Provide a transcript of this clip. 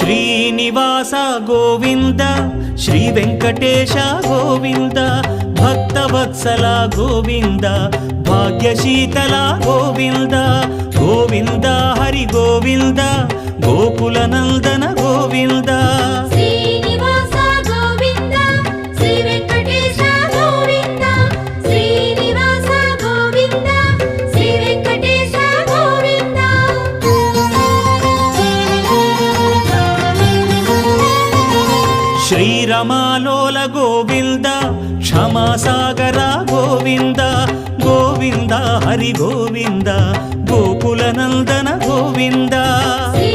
Srinivasa Govinda Shri Venkatesha Govinda Bhaktavatsala Govinda భాగ్యశీతల Govinda Govinda Hari Govinda Gokula Nandana Govinda Srinivasa Govinda Shri Venkatesha Govinda Srinivasa Govinda Shri Venkatesha Govinda శ్రీరమాలోల Govinda క్షమాసాగర Govinda Govinda Hari Govinda Gokula Nandana Govinda Shri